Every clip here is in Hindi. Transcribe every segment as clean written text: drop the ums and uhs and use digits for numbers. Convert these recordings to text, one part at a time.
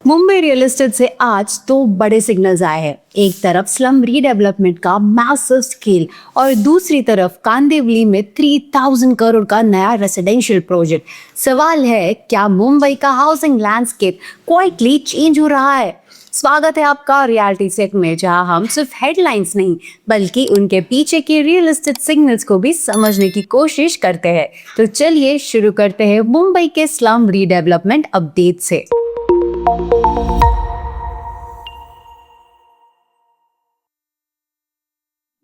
मुंबई रियल एस्टेट से आज दो बड़े सिग्नल्स आए हैं। एक तरफ स्लम रीडेवलपमेंट का मैसिव स्केल और दूसरी तरफ कांदिवली में 3000 करोड़ का नया रेसिडेंशियल प्रोजेक्ट। सवाल है, क्या मुंबई का हाउसिंग लैंडस्केप क्वाइटली चेंज हो रहा है? स्वागत है आपका रियलिटी चेक में, जहां हम सिर्फ हेडलाइंस नहीं बल्कि उनके पीछे के रियल एस्टेट सिग्नल्स को भी समझने की कोशिश करते हैं। तो चलिए शुरू करते हैं मुंबई के स्लम रीडेवलपमेंट अपडेट से।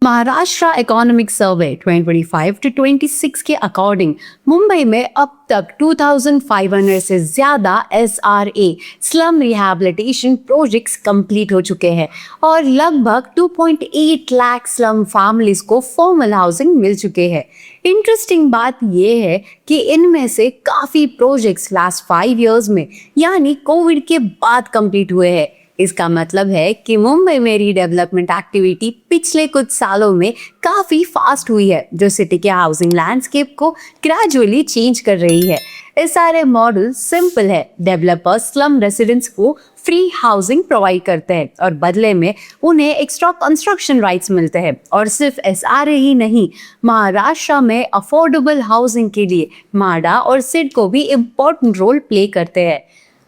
महाराष्ट्र इकोनॉमिक सर्वे 2025-26 के अकॉर्डिंग मुंबई में अब तक 2500 से ज्यादा SRA slum rehabilitation projects complete हो चुके हैं और लगभग 2.8 लाख स्लम फैमिलीज को फॉर्मल हाउसिंग मिल चुके हैं। इंटरेस्टिंग बात यह है कि इनमें से काफी प्रोजेक्ट्स लास्ट 5 इयर्स में यानी कोविड के बाद कंप्लीट हुए हैं। इसका मतलब है कि मुंबई में रीडेवलपमेंट एक्टिविटी पिछले कुछ सालों में काफी फास्ट हुई है, जो सिटी के हाउसिंग लैंडस्केप को ग्रेजुअली चेंज कर रही है। इस सारे मॉडल सिंपल है। डेवलपर्स स्लम रेसिडेंट्स को फ्री हाउसिंग प्रोवाइड करते हैं और बदले में उन्हें एक्स्ट्रा कंस्ट्रक्शन राइट्स मिलते हैं। और सिर्फ SRA ही नहीं, महाराष्ट्र में अफोर्डेबल हाउसिंग के लिए माडा और सिड को भी इम्पोर्टेंट रोल प्ले करते हैं।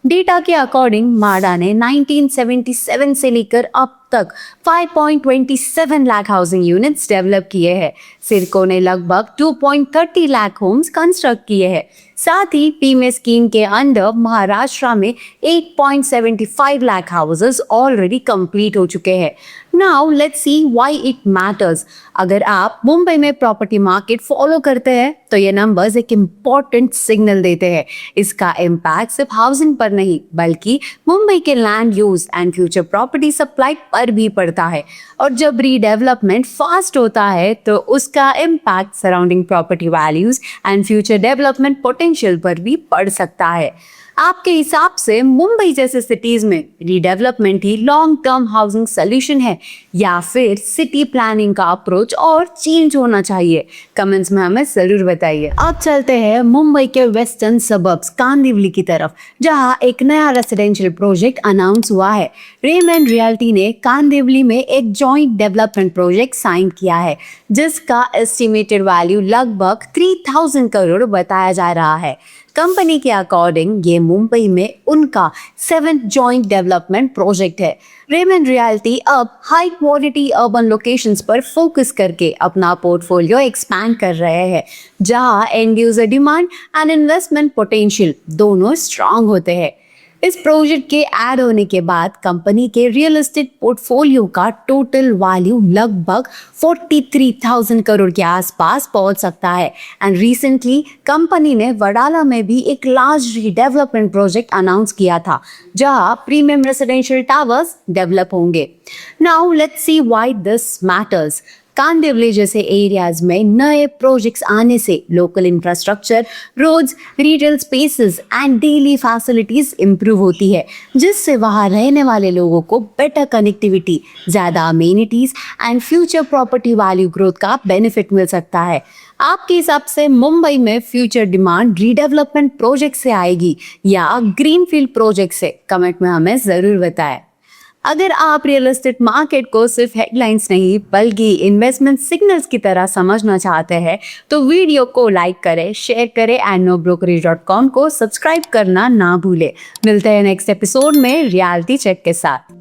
डेटा के अकॉर्डिंग माडा ने 1977 से लेकर अब तक 5.27 लाख हाउसिंग यूनिट्स डेवलप किए हैं। सिडको ने लगभग 2.30 लाख होम्स कंस्ट्रक्ट किए हैं। साथ ही पीएम स्कीम के अंडर महाराष्ट्र में 8.75 लाख हाउसेस ऑलरेडी कंप्लीट हो चुके हैं। Now let's see why it matters. अगर आप मुंबई में प्रॉपर्टी मार्केट फॉलो करते हैं तो ये नंबर्स एक इम्पॉर्टेंट सिग्नल देते हैं। इसका इम्पैक्ट सिर्फ हाउसिंग पर नहीं बल्कि मुंबई के land use and future property supply पर भी पड़ता है। और जब रीडेवलपमेंट फास्ट होता है तो उसका impact surrounding property values and future development potential पर भी पड़ सकता है। आपके हिसाब से मुंबई जैसे सिटीज में रीडेवलपमेंट ही लॉन्ग टर्म हाउसिंग सोल्यूशन है या फिर सिटी प्लानिंग का अप्रोच और चेंज होना चाहिए? कमेंट्स में हमें जरूर बताइए। अब चलते हैं मुंबई के वेस्टर्न सबर्ब्स कांदिवली की तरफ, जहां एक नया रेसिडेंशियल प्रोजेक्ट अनाउंस हुआ है। रेमंड रियल्टी ने कांदिवली में एक जॉइंट डेवलपमेंट प्रोजेक्ट साइन किया है, जिसका एस्टिमेटेड वैल्यू लगभग 3000 करोड़ बताया जा रहा है। कंपनी के अकॉर्डिंग ये मुंबई में उनका 7th जॉइंट डेवलपमेंट प्रोजेक्ट है। रेमंड रियल्टी अब हाई क्वालिटी अर्बन लोकेशंस पर फोकस करके अपना पोर्टफोलियो एक्सपैंड कर रहे हैं, जहां and user demand and investment potential दोनों स्ट्रांग होते हैं। इस प्रोजेक्ट के ऐड होने के बाद कंपनी के रियल एस्टेट पोर्टफोलियो का टोटल वैल्यू लगभग 43,000 करोड़ के आसपास पहुंच सकता है। एंड रिसेंटली कंपनी ने वडाला में भी एक लार्ज रीडेवलपमेंट प्रोजेक्ट अनाउंस किया था, जहां प्रीमियम रेसिडेंशियल टावर्स डेवलप होंगे। Now let's see why this matters. Kandivali जैसे एरियाज में नए प्रोजेक्ट्स आने से local infrastructure, roads, retail spaces and daily facilities improve होती है, जिससे वहां रहने वाले लोगों को बेटर कनेक्टिविटी, ज्यादा amenities and future property value growth का बेनिफिट मिल सकता है। आपके हिसाब से मुंबई में फ्यूचर डिमांड रीडेवलपमेंट प्रोजेक्ट से आएगी या ग्रीनफील्ड प्रोजेक्ट से? कमेंट में हमें जरूर बताएं। अगर आप रियल एस्टेट मार्केट को सिर्फ हेडलाइंस नहीं बल्कि इन्वेस्टमेंट सिग्नल्स की तरह समझना चाहते हैं तो वीडियो को लाइक करें, शेयर करें एंड nobrokerage.com को सब्सक्राइब करना ना भूलें। मिलते हैं नेक्स्ट एपिसोड में रियलिटी चेक के साथ।